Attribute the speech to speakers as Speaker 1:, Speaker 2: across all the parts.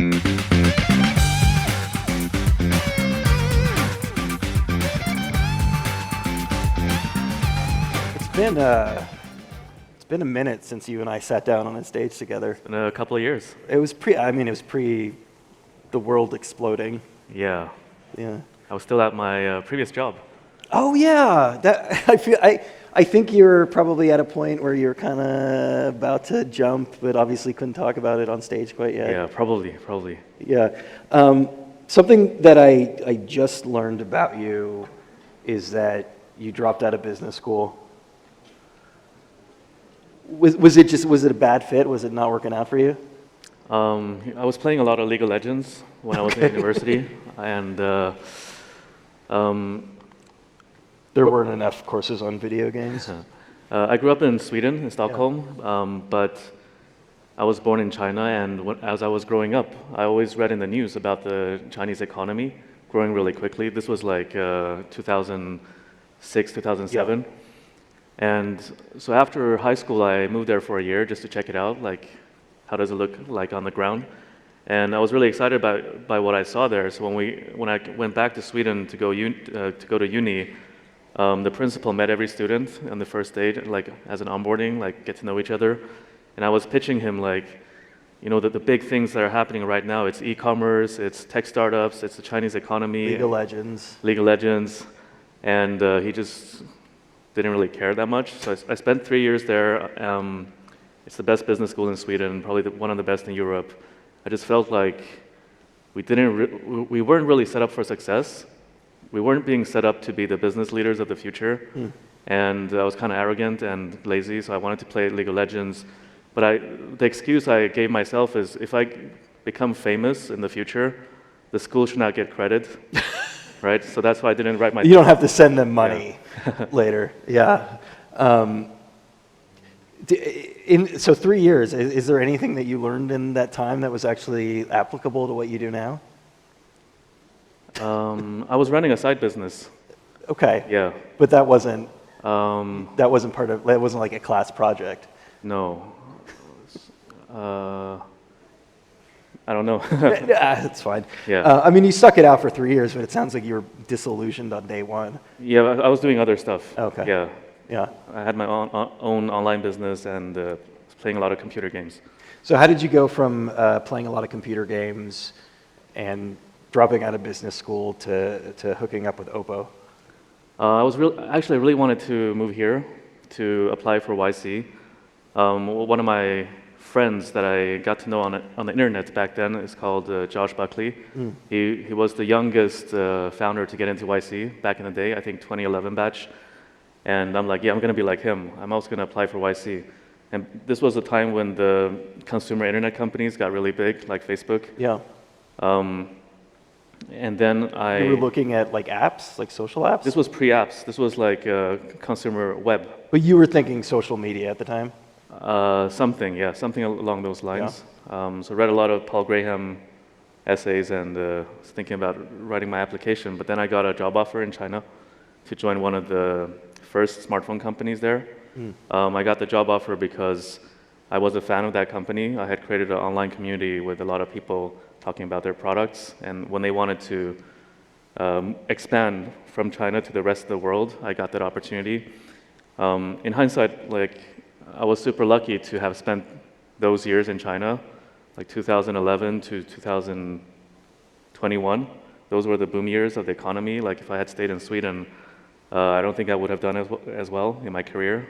Speaker 1: It's been a minute since you and I sat down on a stage together.
Speaker 2: It's been a couple of years.
Speaker 1: It was pre the world exploding.
Speaker 2: Yeah.
Speaker 1: Yeah.
Speaker 2: I was still at my previous job.
Speaker 1: Oh yeah, I think you're probably at a point where you're kind of about to jump, but obviously couldn't talk about it on stage quite yet.
Speaker 2: Yeah, probably.
Speaker 1: Yeah. Something that I just learned about you is that you dropped out of business school. Was it a bad fit? Was it not working out for you?
Speaker 2: I was playing a lot of League of Legends when I was in university, and
Speaker 1: there weren't enough courses on video games.
Speaker 2: I grew up in Sweden, in Stockholm, but I was born in China, and as I was growing up, I always read in the news about the Chinese economy growing really quickly. This was like 2006, 2007.
Speaker 1: Yeah.
Speaker 2: And so after high school, I moved there for a year just to check it out, like how does it look like on the ground. And I was really excited by what I saw there. So when I went back to Sweden to go to uni, the principal met every student on the first day, like as an onboarding, like get to know each other. And I was pitching him like, you know, the big things that are happening right now. It's e-commerce, it's tech startups, it's the Chinese economy.
Speaker 1: League of Legends.
Speaker 2: And he just didn't really care that much. So I spent 3 years there. It's the best business school in Sweden, probably one of the best in Europe. I just felt like we weren't really set up for success. We weren't being set up to be the business leaders of the future. And I was kind of arrogant and lazy, so I wanted to play League of Legends. But the excuse I gave myself is if I become famous in the future, the school should not get credit. Right? So that's why I didn't write my...
Speaker 1: You don't have to send them money later. Yeah. So 3 years, is there anything that you learned in that time that was actually applicable to what you do now?
Speaker 2: I was running a side business.
Speaker 1: Okay.
Speaker 2: Yeah.
Speaker 1: But that wasn't that wasn't like a class project.
Speaker 2: No. I don't know.
Speaker 1: That's fine.
Speaker 2: Yeah.
Speaker 1: I mean, you stuck it out for 3 years, but it sounds like you were disillusioned on day one.
Speaker 2: Yeah, I was doing other stuff.
Speaker 1: Okay.
Speaker 2: Yeah.
Speaker 1: Yeah.
Speaker 2: I had my own online business and playing a lot of computer games.
Speaker 1: So how did you go from playing a lot of computer games and dropping out of business school to hooking up with Oppo?
Speaker 2: I really wanted to move here to apply for YC. One of my friends that I got to know on the internet back then is called Josh Buckley. He was the youngest founder to get into YC back in the day, I think 2011 batch. And I'm like, yeah, I'm going to be like him. I'm also going to apply for YC. And this was a time when the consumer internet companies got really big, like Facebook.
Speaker 1: Yeah.
Speaker 2: And then
Speaker 1: You were looking at like apps, like social apps?
Speaker 2: This was pre-apps. This was like consumer web.
Speaker 1: But you were thinking social media at the time?
Speaker 2: Something along those lines. Yeah. So read a lot of Paul Graham essays and was thinking about writing my application. But then I got a job offer in China to join one of the first smartphone companies there. I got the job offer because I was a fan of that company. I had created an online community with a lot of people talking about their products. And when they wanted to expand from China to the rest of the world, I got that opportunity. In hindsight, like, I was super lucky to have spent those years in China, like 2011 to 2021. Those were the boom years of the economy. Like if I had stayed in Sweden, I don't think I would have done as well in my career.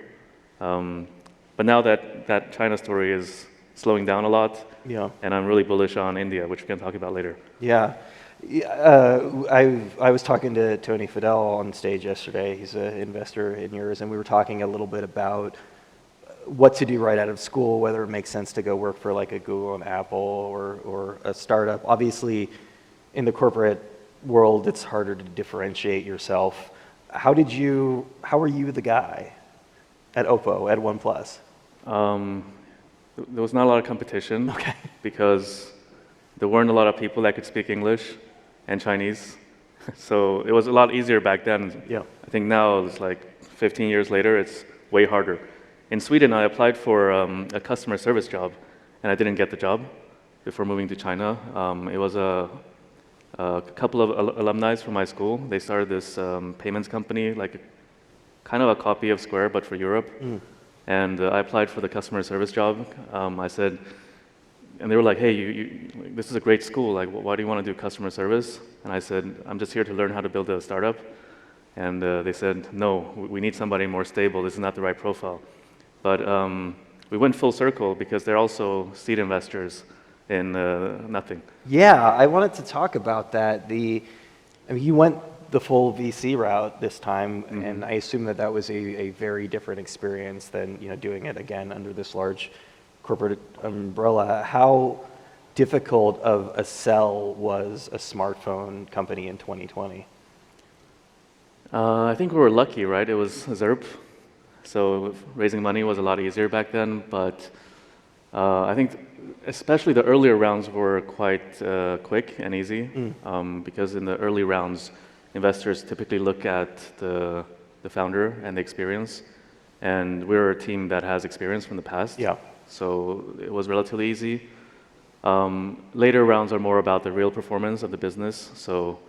Speaker 2: But now that China story is slowing down a lot, and I'm really bullish on India, which we can talk about later.
Speaker 1: Yeah. I was talking to Tony Fadell on stage yesterday. He's an investor in yours, and we were talking a little bit about what to do right out of school, whether it makes sense to go work for like a Google and Apple or a startup. Obviously, in the corporate world, it's harder to differentiate yourself. How were you the guy at Oppo, at OnePlus?
Speaker 2: There was not a lot of competition because there weren't a lot of people that could speak English and Chinese. So it was a lot easier back then.
Speaker 1: Yeah.
Speaker 2: I think now it's like 15 years later, it's way harder. In Sweden, I applied for a customer service job, and I didn't get the job. before moving to China. It was a couple of alumni from my school. They started this payments company, like kind of a copy of Square, but for Europe. And I applied for the customer service job. I said, and they were like, hey, this is a great school. Like, why do you want to do customer service? And I said, I'm just here to learn how to build a startup. And they said, no, we need somebody more stable. This is not the right profile. But we went full circle because they're also seed investors in Nothing.
Speaker 1: Yeah, I wanted to talk about that. I mean, you went the full VC route this time, and I assume that that was a very different experience than doing it again under this large corporate umbrella. How difficult of a sell was a smartphone company in 2020?
Speaker 2: I think we were lucky, right? It was ZERP, so raising money was a lot easier back then. But I think especially the earlier rounds were quite quick and easy because in the early rounds, investors typically look at the founder and the experience, and we're a team that has experience from the past.
Speaker 1: Yeah.
Speaker 2: So it was relatively easy. Later rounds are more about the real performance of the business. So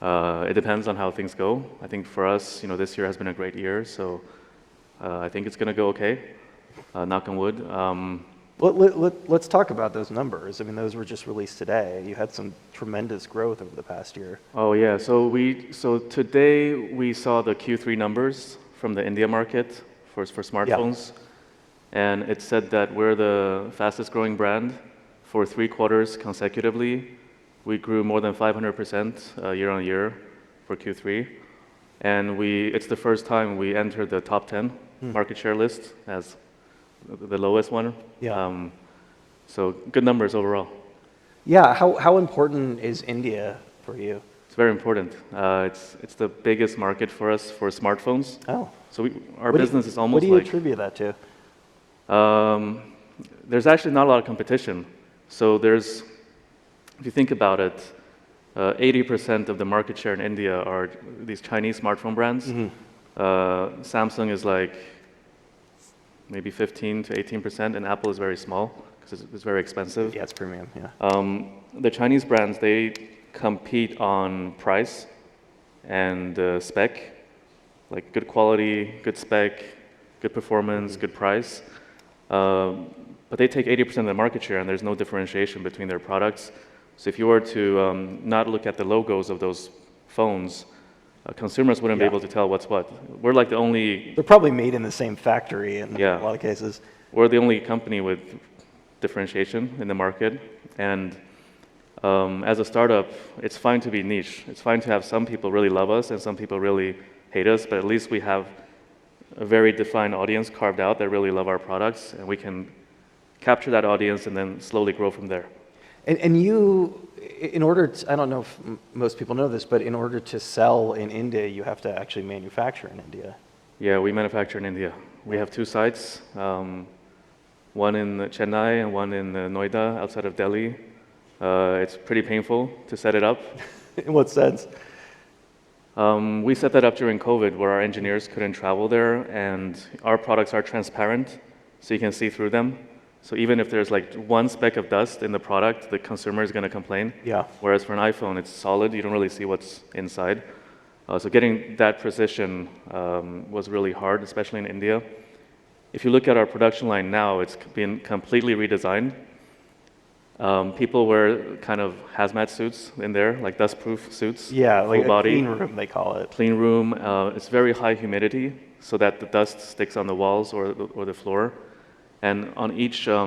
Speaker 2: it depends on how things go. I think for us, this year has been a great year. So I think it's going to go okay. Knock on wood.
Speaker 1: Let's talk about those numbers. I mean, those were just released today. You had some tremendous growth over the past year.
Speaker 2: Oh yeah. So today we saw the Q3 numbers from the India market for smartphones. Yeah. And it said that we're the fastest growing brand for 3 quarters consecutively. We grew more than 500% year on year for Q3. And it's the first time we entered the top 10 market share list as the lowest one.
Speaker 1: Yeah.
Speaker 2: So good numbers overall.
Speaker 1: Yeah. How important is India for you?
Speaker 2: It's very important. It's the biggest market for us for smartphones.
Speaker 1: Oh.
Speaker 2: So our business is almost
Speaker 1: like... What do you
Speaker 2: like...
Speaker 1: attribute that to?
Speaker 2: There's actually not a lot of competition. So if you think about it, 80% of the market share in India are these Chinese smartphone brands. Samsung is like maybe 15 to 18%, and Apple is very small because it's very expensive.
Speaker 1: Yeah, it's premium. Yeah.
Speaker 2: The Chinese brands, they compete on price and spec, like good quality, good spec, good performance, good price. But they take 80% of the market share, and there's no differentiation between their products. So if you were to not look at the logos of those phones, consumers wouldn't be able to tell what's what. We're like the only...
Speaker 1: They're probably made in the same factory in a lot of cases.
Speaker 2: We're the only company with differentiation in the market. And as a startup, it's fine to be niche. It's fine to have some people really love us and some people really hate us, but at least we have a very defined audience carved out that really love our products, and we can capture that audience and then slowly grow from there.
Speaker 1: And you, in order to, I don't know if most people know this, but in order to sell in India, you have to actually manufacture in India.
Speaker 2: Yeah, we manufacture in India. We have 2 sites, one in Chennai and one in Noida, outside of Delhi. It's pretty painful to set it up.
Speaker 1: In what sense?
Speaker 2: We set that up during COVID, where our engineers couldn't travel there, and our products are transparent, so you can see through them. So even if there's like 1 speck of dust in the product, the consumer is going to complain.
Speaker 1: Yeah.
Speaker 2: Whereas for an iPhone, it's solid. You don't really see what's inside. So getting that precision was really hard, especially in India. If you look at our production line now, it's been completely redesigned. People wear kind of hazmat suits in there, like dust-proof suits.
Speaker 1: Yeah, like
Speaker 2: full body.
Speaker 1: Clean room, they call it.
Speaker 2: Clean room. It's very high humidity, so that the dust sticks on the walls or the floor. And on each, a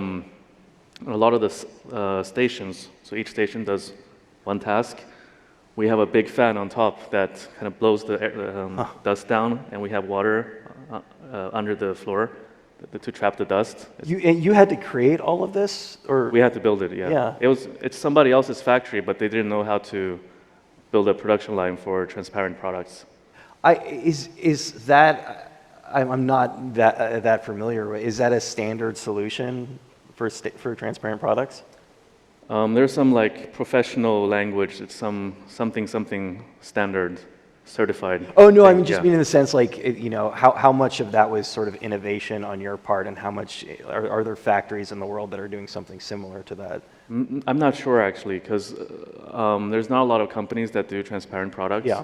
Speaker 2: lot of the stations, so each station does 1 task. We have a big fan on top that kind of blows the dust down, and we have water under the floor to trap the dust.
Speaker 1: You had to create all of this, or
Speaker 2: we had to build it? Yeah.
Speaker 1: Yeah.
Speaker 2: It's somebody else's factory, but they didn't know how to build a production line for transparent products.
Speaker 1: Is that? I'm not that familiar with. Is that a standard solution for transparent products?
Speaker 2: There's some like professional language. It's something standard. certified.
Speaker 1: Oh, no, I
Speaker 2: thing,
Speaker 1: mean, just
Speaker 2: yeah.
Speaker 1: mean in the sense like, how much of that was sort of innovation on your part and how much, are there factories in the world that are doing something similar to that?
Speaker 2: I'm not sure actually, because there's not a lot of companies that do transparent products.
Speaker 1: Yeah.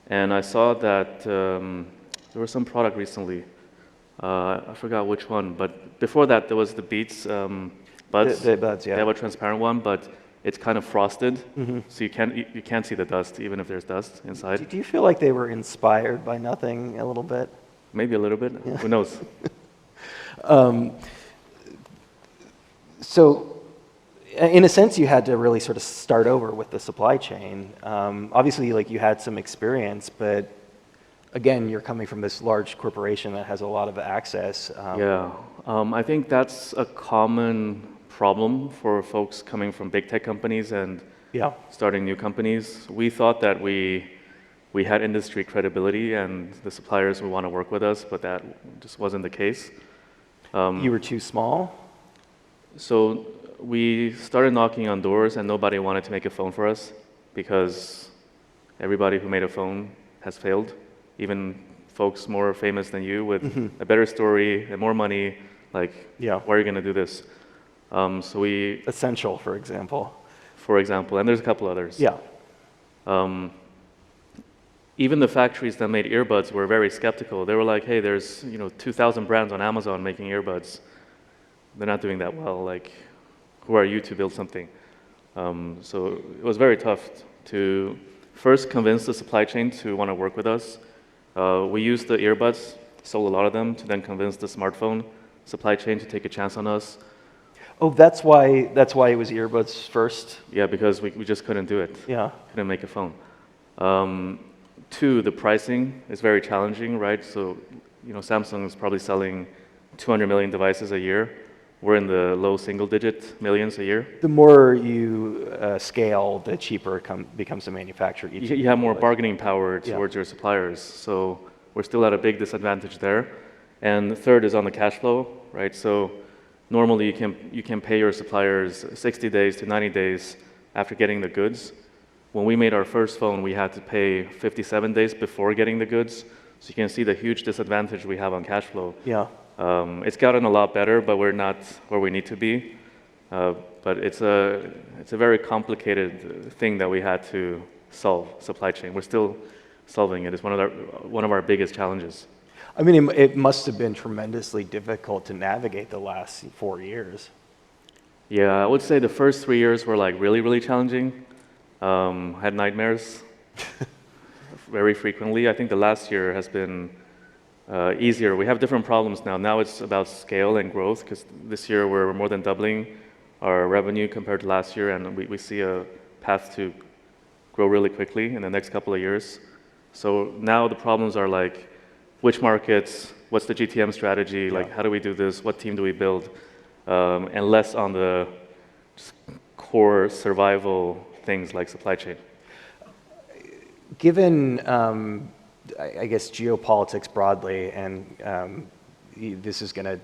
Speaker 2: And I saw that there was some product recently. I forgot which one, but before that there was the Beats buds.
Speaker 1: The buds, yeah.
Speaker 2: They have a transparent one, but it's kind of frosted, so you can't see the dust, even if there's dust inside.
Speaker 1: Do you feel like they were inspired by Nothing a little bit?
Speaker 2: Maybe a little bit. Who knows?
Speaker 1: So, in a sense, you had to really sort of start over with the supply chain. Obviously, like you had some experience, but again, you're coming from this large corporation that has a lot of access.
Speaker 2: Yeah, I think that's a common problem for folks coming from big tech companies and
Speaker 1: Yeah.
Speaker 2: starting new companies. We thought that we had industry credibility and the suppliers would want to work with us, but that just wasn't the case.
Speaker 1: You were too small?
Speaker 2: So we started knocking on doors and nobody wanted to make a phone for us because everybody who made a phone has failed. Even folks more famous than you with a better story and more money, like,
Speaker 1: Yeah.
Speaker 2: why are you going to do this? So we,
Speaker 1: Essential, for example.
Speaker 2: for example, and there's a couple others.
Speaker 1: Yeah.
Speaker 2: Even the factories that made earbuds were very skeptical. They were like, hey, there's 2,000 brands on Amazon making earbuds. They're not doing that well. Like, who are you to build something? So it was very tough to first convince the supply chain to want to work with us. We used the earbuds, sold a lot of them, to then convince the smartphone supply chain to take a chance on us.
Speaker 1: Oh, that's why it was earbuds first?
Speaker 2: Yeah, because we just couldn't do it.
Speaker 1: Yeah.
Speaker 2: Couldn't make a phone. Two, the pricing is very challenging, right? So, Samsung is probably selling 200 million devices a year. We're in the low single-digit millions a year.
Speaker 1: The more you scale, the cheaper it becomes to manufacture each.
Speaker 2: You have more bargaining power
Speaker 1: Yeah.
Speaker 2: towards your suppliers. So we're still at a big disadvantage there. And the third is on the cash flow, right? So normally you can pay your suppliers 60 days to 90 days after getting the goods. When we made our first phone, we had to pay 57 days before getting the goods. So you can see the huge disadvantage we have on cash flow.
Speaker 1: Yeah.
Speaker 2: It's gotten a lot better, but we're not where we need to be. But it's a very complicated thing that we had to solve, supply chain. We're still solving it. It's one of our biggest challenges.
Speaker 1: I mean, it must have been tremendously difficult to navigate the last 4 years.
Speaker 2: Yeah, I would say the first 3 years were like really, really challenging. Had nightmares very frequently. I think the last year has been easier. We have different problems now. Now it's about scale and growth because this year we're more than doubling our revenue compared to last year, and we see a path to grow really quickly in the next couple of years. So now the problems are like, which markets, what's the GTM strategy, like how do we do this, what team do we build, and less on the just core survival things like supply chain.
Speaker 1: Given, I guess, geopolitics broadly, and this is can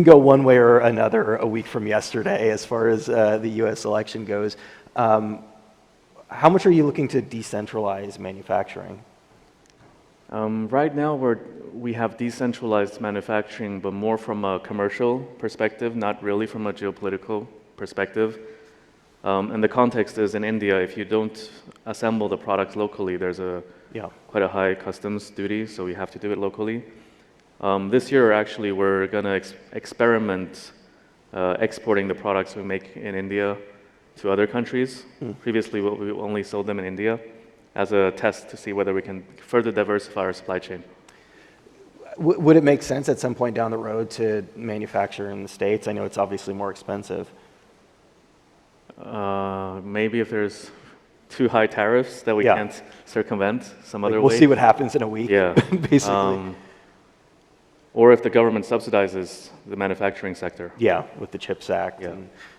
Speaker 1: go one way or another a week from yesterday as far as the U.S. election goes. How much are you looking to decentralize manufacturing?
Speaker 2: Right now, we have decentralized manufacturing, but more from a commercial perspective, not really from a geopolitical perspective. And the context is in India, if you don't assemble the products locally, there's quite a high customs duty, so we have to do it locally. This year, actually, we're going to experiment exporting the products we make in India to other countries. Previously, we only sold them in India as a test to see whether we can further diversify our supply chain.
Speaker 1: Would it make sense at some point down the road to manufacture in the States? I know it's obviously more expensive.
Speaker 2: Maybe if there's too high tariffs that we can't circumvent some other way.
Speaker 1: We'll see what happens in a week,
Speaker 2: Yeah.
Speaker 1: basically.
Speaker 2: Or if the government subsidizes the manufacturing sector.
Speaker 1: Yeah, with the CHIPS Act.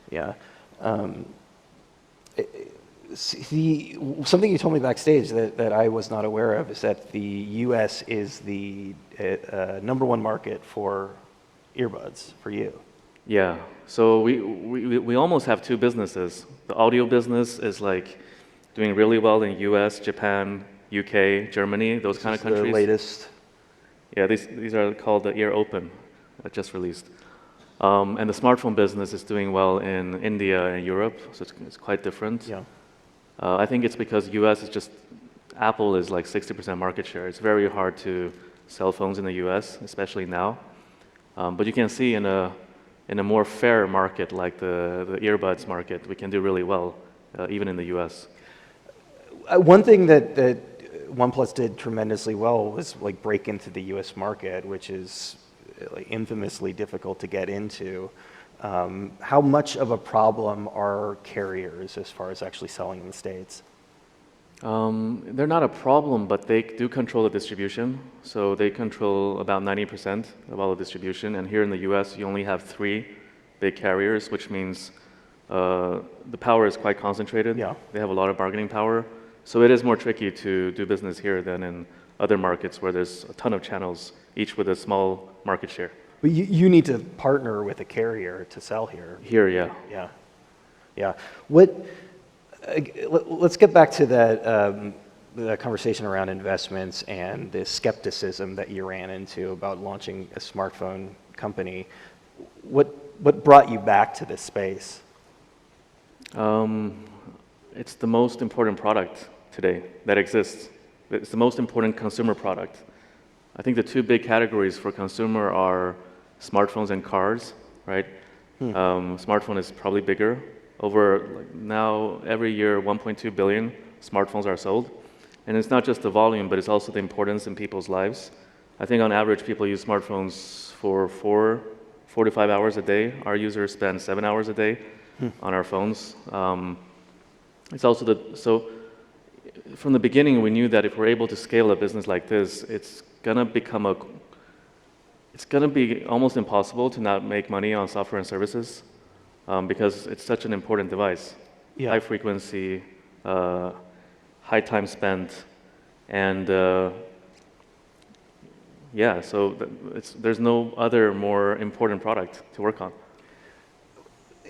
Speaker 2: Yeah.
Speaker 1: Something you told me backstage that I was not aware of is that the U.S. is the #1 market for earbuds for you.
Speaker 2: Yeah, so we almost have two businesses. The audio business is like doing really well in US, Japan, UK, Germany, those kind of countries.
Speaker 1: The latest.
Speaker 2: Yeah, these are called the Ear Open, just released. And the smartphone business is doing well in India and Europe, so it's quite different.
Speaker 1: Yeah.
Speaker 2: I think it's because US is just, Apple is like 60% market share. It's very hard to sell phones in the US, especially now. But you can see in a more fair market like the earbuds market, we can do really well, even in the US.
Speaker 1: One thing that OnePlus did tremendously well was like break into the US market, which is like infamously difficult to get into. How much of a problem are carriers as far as actually selling in the States?
Speaker 2: They're not a problem, but they do control the distribution. So they control about 90% of all the distribution. And here in the US, you only have 3 big carriers, which means the power is quite concentrated.
Speaker 1: Yeah.
Speaker 2: They have a lot of bargaining power. So it is more tricky to do business here than in other markets where there's a ton of channels, each with a small market share.
Speaker 1: But you need to partner with a carrier to sell here.
Speaker 2: Here, yeah.
Speaker 1: Yeah. Yeah. Let's get back to the conversation around investments and the skepticism that you ran into about launching a smartphone company. What brought you back to this space?
Speaker 2: It's the most important product today that exists. It's the most important consumer product. I think the 2 big categories for consumer are smartphones and cars, right? Smartphone is probably bigger. Now, every year, 1.2 billion smartphones are sold. And it's not just the volume, but it's also the importance in people's lives. I think on average, people use smartphones for 4 to 5 hours a day. Our users spend 7 hours a day on our phones. It's also so from the beginning, we knew that if we're able to scale a business like this, it's gonna be almost impossible to not make money on software and services, because it's such an important device.
Speaker 1: Yeah.
Speaker 2: High frequency, high time spent, and yeah, so there's no other more important product to work on.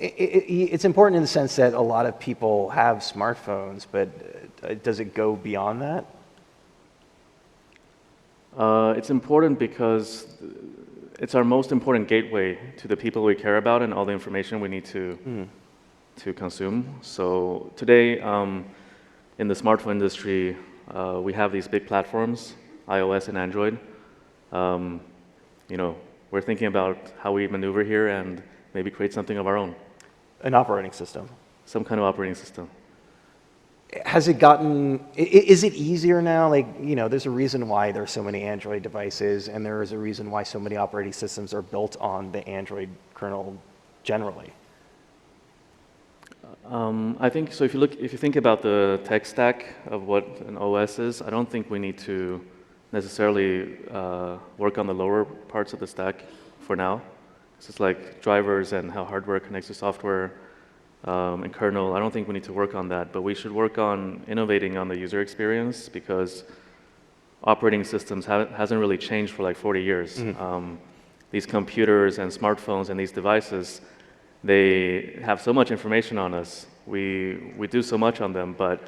Speaker 1: It's important in the sense that a lot of people have smartphones, but does it go beyond that?
Speaker 2: It's important because it's our most important gateway to the people we care about and all the information we need to consume. So today, in the smartphone industry, we have these big platforms, iOS and Android. We're thinking about how we maneuver here and maybe create something of our own.
Speaker 1: An operating system.
Speaker 2: Some kind of operating system.
Speaker 1: Has it gotten, is it easier now? There's a reason why there's so many Android devices, and there is a reason why so many operating systems are built on the Android kernel generally.
Speaker 2: I think so. If you think about the tech stack of what an OS is, I don't think we need to necessarily work on the lower parts of the stack for now. It's like drivers and how hardware connects to software and kernel. I don't think we need to work on that, but we should work on innovating on the user experience because operating systems hasn't really changed for like 40 years. These computers and smartphones and these devices, they have so much information on us. We do so much on them, but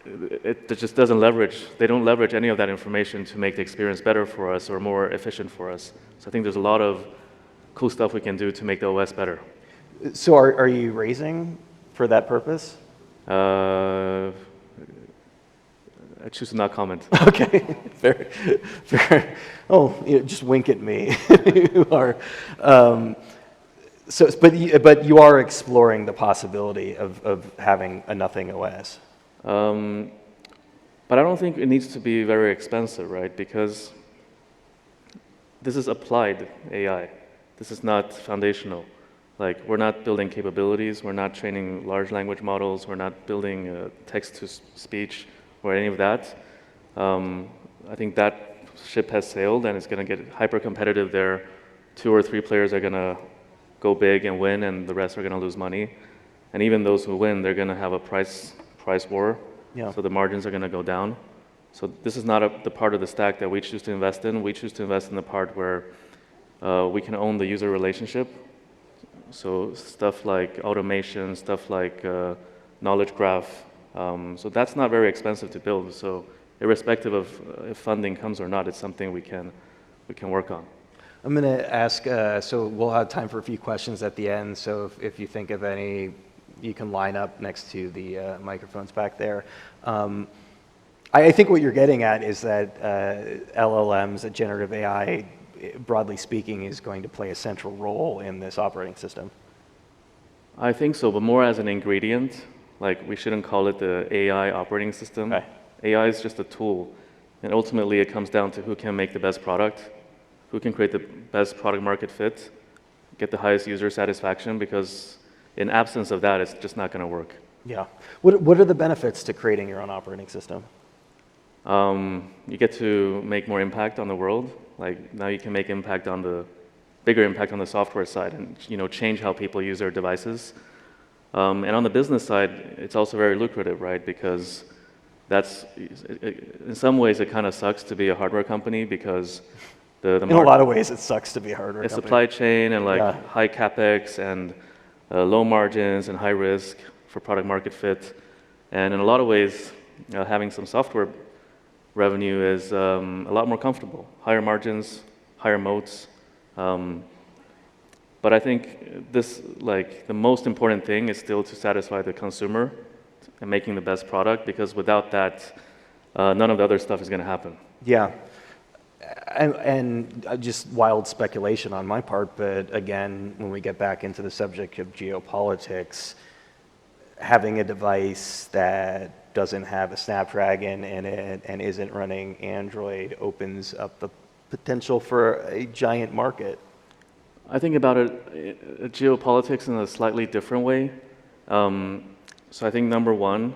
Speaker 2: it just doesn't leverage. They don't leverage any of that information to make the experience better for us or more efficient for us. So I think there's a lot of cool stuff we can do to make the OS better.
Speaker 1: So are you raising for that purpose?
Speaker 2: I choose to not comment.
Speaker 1: Okay, fair. Oh, just wink at me. You are. But you are exploring the possibility of having a Nothing OS.
Speaker 2: But I don't think it needs to be very expensive, right? Because this is applied AI. This is not foundational. Like, we're not building capabilities. We're not training large language models. We're not building text-to-speech or any of that. I think that ship has sailed, and it's going to get hyper-competitive there. 2 or 3 players are going to go big and win, and the rest are going to lose money. And even those who win, they're going to have a price war.
Speaker 1: Yeah.
Speaker 2: So the margins are going to go down. So this is not the part of the stack that we choose to invest in. We choose to invest in the part where we can own the user relationship. So stuff like automation, stuff like knowledge graph. So that's not very expensive to build. So irrespective of if funding comes or not, it's something we can work on.
Speaker 1: I'm going to ask, so we'll have time for a few questions at the end, so if you think of any, you can line up next to the microphones back there. I think what you're getting at is that LLMs, generative AI, broadly speaking, is going to play a central role in this operating system.
Speaker 2: I think so, but more as an ingredient. Like, we shouldn't call it the AI operating system.
Speaker 1: Okay.
Speaker 2: AI is just a tool, and ultimately it comes down to who can make the best product, who can create the best product market fit, get the highest user satisfaction, because in absence of that, it's just not going to work.
Speaker 1: Yeah. What are the benefits to creating your own operating system?
Speaker 2: You get to make more impact on the world. Like, now you can make bigger impact on the software side, and change how people use their devices. And on the business side, it's also very lucrative, right? Because in some ways, it kind of sucks to be a hardware company, because in
Speaker 1: a lot of ways, it sucks to be a hardware company.
Speaker 2: Supply chain and high capex and low margins and high risk for product market fit. And in a lot of ways, having some software revenue is a lot more comfortable. Higher margins, higher moats. But I think the most important thing is still to satisfy the consumer and making the best product, because without that, none of the other stuff is going to happen.
Speaker 1: Yeah. And just wild speculation on my part, but again, when we get back into the subject of geopolitics, having a device that doesn't have a Snapdragon in it and isn't running Android opens up the potential for a giant market.
Speaker 2: I think about geopolitics in a slightly different way. So I think number one,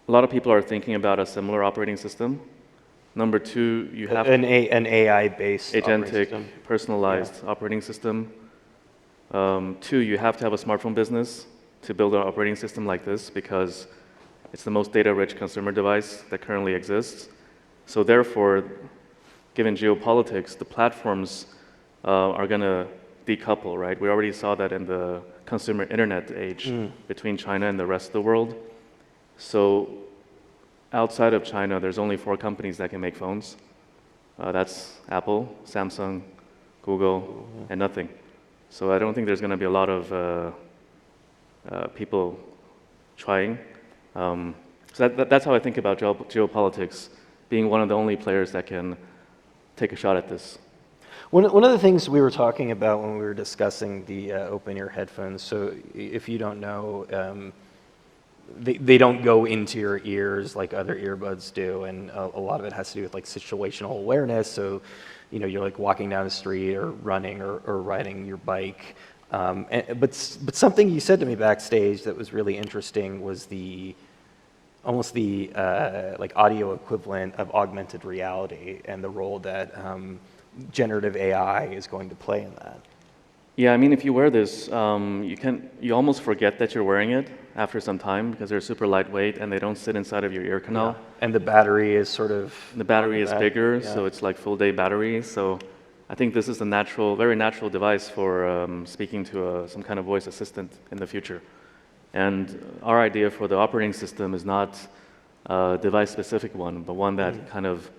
Speaker 2: a lot of people are thinking about a similar operating system. Number two, you have
Speaker 1: an AI-based
Speaker 2: agentic, personalized operating system. Two, you have to have a smartphone business to build an operating system like this, because it's the most data-rich consumer device that currently exists. So therefore, given geopolitics, the platforms are going to decouple, right? We already saw that in the consumer internet age between China and the rest of the world. So outside of China, there's only 4 companies that can make phones. That's Apple, Samsung, Google, and Nothing. So I don't think there's going to be a lot of people trying. So that's how I think about geopolitics, being one of the only players that can take a shot at this.
Speaker 1: One of the things we were talking about when we were discussing the open-ear headphones, so if you don't know, they don't go into your ears like other earbuds do, and a lot of it has to do with situational awareness. So, you're walking down the street or running or riding your bike. But something you said to me backstage that was really interesting was almost the audio equivalent of augmented reality and the role that generative AI is going to play in that.
Speaker 2: Yeah, I mean, if you wear this, you almost forget that you're wearing it after some time, because they're super lightweight and they don't sit inside of your ear canal.
Speaker 1: Yeah. And the battery is
Speaker 2: bigger, so it's like full day battery. So I think this is a very natural device for speaking to some kind of voice assistant in the future. And our idea for the operating system is not a device-specific one, but one that kind of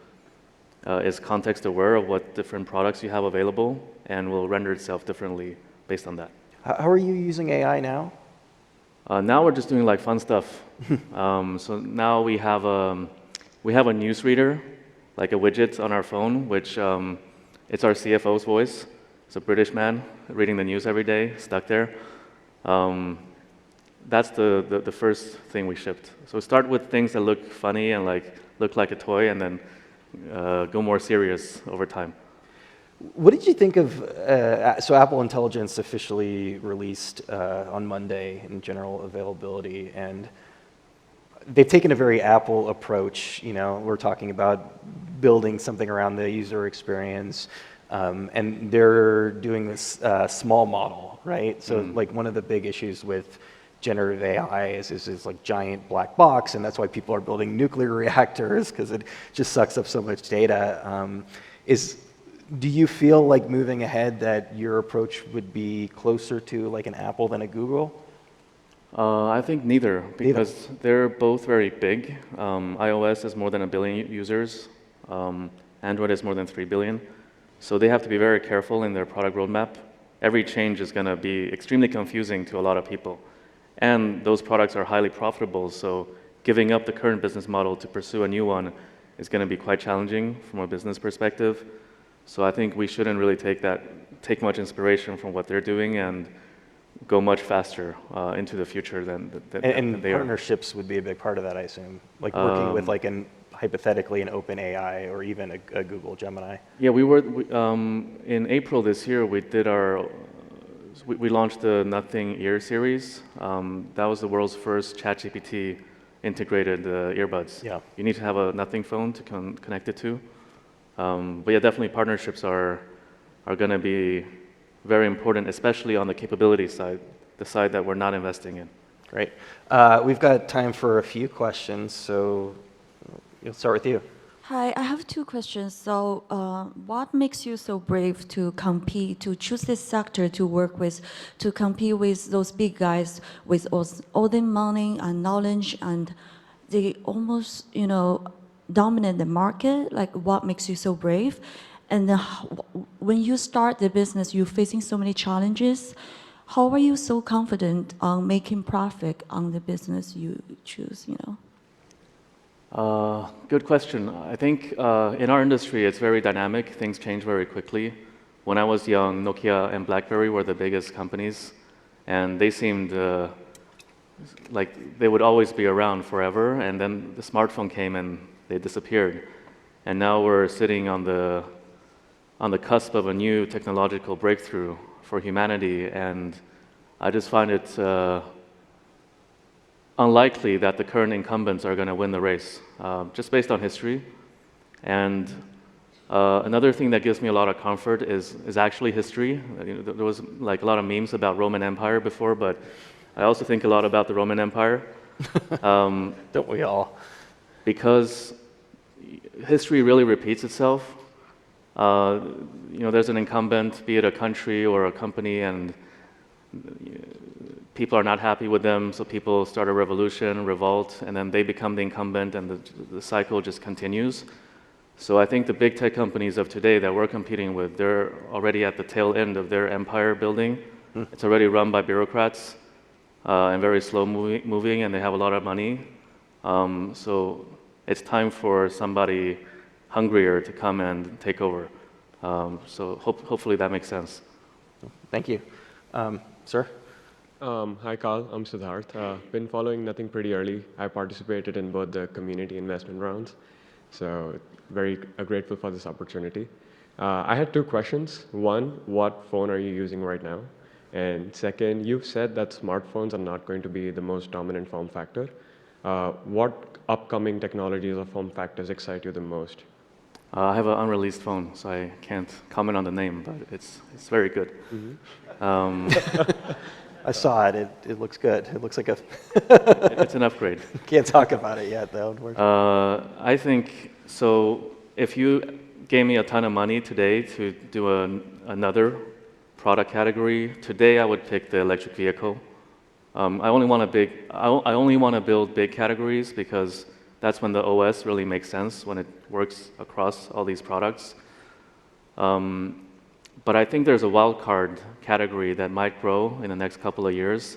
Speaker 2: is context-aware of what different products you have available and will render itself differently based on that.
Speaker 1: How are you using AI now?
Speaker 2: Now we're just doing fun stuff. So now we have a newsreader, like a widget on our phone, which it's our CFO's voice. It's a British man reading the news every day, stuck there. That's the first thing we shipped. So start with things that look funny and look like a toy, and then go more serious over time.
Speaker 1: What did you think of, so Apple Intelligence officially released on Monday in general availability, and they've taken a very Apple approach. We're talking about building something around the user experience, and they're doing this small model, right? So one of the big issues with generative AI is giant black box, and that's why people are building nuclear reactors, because it just sucks up so much data. Do you feel like moving ahead that your approach would be closer to an Apple than a Google?
Speaker 2: I think neither, because they're both very big. iOS is more than 1 billion users. Android is more than 3 billion. So they have to be very careful in their product roadmap. Every change is going to be extremely confusing to a lot of people. And those products are highly profitable, so giving up the current business model to pursue a new one is going to be quite challenging from a business perspective. So I think we shouldn't really take much inspiration from what they're doing and go much faster into the future than
Speaker 1: And
Speaker 2: they are.
Speaker 1: partnerships would be a big part of that, I assume. Like working with like hypothetically an open AI or even a Google Gemini.
Speaker 2: Yeah, in April this year, we launched the Nothing Ear series. That was the world's first ChatGPT integrated earbuds.
Speaker 1: Yeah.
Speaker 2: You need to have a Nothing phone to connect it to. But yeah, definitely partnerships are going to be very important, especially on the capability side, the side that we're not investing in.
Speaker 1: Great. We've got time for a few questions, so we'll start with you.
Speaker 3: Hi, I have two questions. So, what makes you so brave to compete, to choose this sector to work with, to compete with those big guys with all the money and knowledge, and they almost, dominate the market? Like, what makes you so brave? And then when you start the business, you're facing so many challenges. How are you so confident on making profit on the business you choose?
Speaker 2: Good question. I think in our industry, it's very dynamic. Things change very quickly. When I was young, Nokia and BlackBerry were the biggest companies, and they seemed like they would always be around forever. And then the smartphone came and they disappeared. And now we're sitting on the cusp of a new technological breakthrough for humanity. And I just find it unlikely that the current incumbents are going to win the race, just based on history. And another thing that gives me a lot of comfort is actually history. There was like a lot of memes about Roman Empire before, but I also think a lot about the Roman Empire.
Speaker 1: Don't we all?
Speaker 2: Because history really repeats itself. There's an incumbent, be it a country or a company, and people are not happy with them, so people start a revolution, revolt, and then they become the incumbent, and the cycle just continues. So I think the big tech companies of today that we're competing with, they're already at the tail end of their empire building. It's already run by bureaucrats and very slow moving, and they have a lot of money. So it's time for somebody hungrier to come and take over. So hopefully that makes sense.
Speaker 1: Thank you. Sir?
Speaker 4: Hi, Carl. I'm Siddharth. Been following Nothing pretty early. I participated in both the community investment rounds, so very grateful for this opportunity. I had two questions. One, what phone are you using right now? And second, you've said that smartphones are not going to be the most dominant form factor. What upcoming technologies or form factors excite you the most?
Speaker 2: I have an unreleased phone, so I can't comment on the name, but it's very good.
Speaker 1: I saw it. It looks good. It looks like
Speaker 2: It's an upgrade.
Speaker 1: Can't talk about it yet, though.
Speaker 2: I think so. If you gave me a ton of money today to do another product category, today I would pick the electric vehicle. I only want to build big categories because that's when the OS really makes sense, when it works across all these products. But I think there's a wildcard category that might grow in the next couple of years.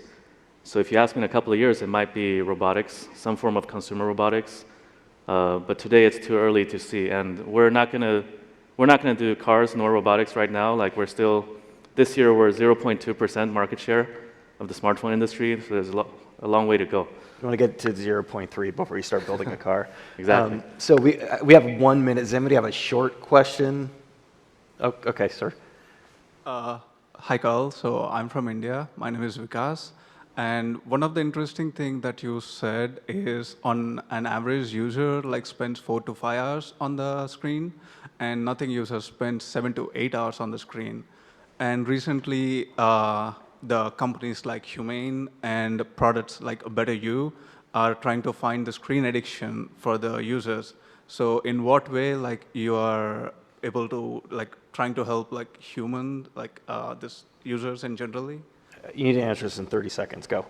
Speaker 2: So if you ask me in a couple of years, it might be robotics, some form of consumer robotics. But today it's too early to see, and we're not gonna do cars nor robotics right now. Like this year we're 0.2% market share of the smartphone industry. So there's a long way to go.
Speaker 1: You want to get to 0.3 before you start building a car.
Speaker 2: Exactly.
Speaker 1: So we have 1 minute. Does anybody have a short question? Oh, okay, sir.
Speaker 5: Hi, Carl. So I'm from India. My name is Vikas. And one of the interesting things that you said is on an average user spends 4 to 5 hours on the screen, and Nothing user spends 7 to 8 hours on the screen. And recently, the companies like Humane and products like A Better You are trying to find the screen addiction for the users. So in what way you are able to trying to help human this users in generally?
Speaker 1: You need to answer this in 30 seconds. Go.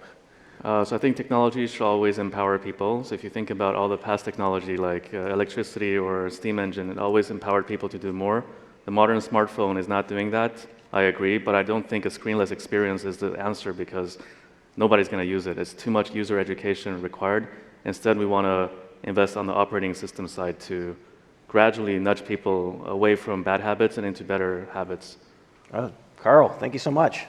Speaker 2: So I think technology should always empower people. So if you think about all the past technology like electricity or steam engine, it always empowered people to do more. The modern smartphone is not doing that. I agree, but I don't think a screenless experience is the answer because nobody's going to use it. It's too much user education required. Instead, we want to invest on the operating system side to gradually nudge people away from bad habits and into better habits.
Speaker 1: Carl, thank you so much.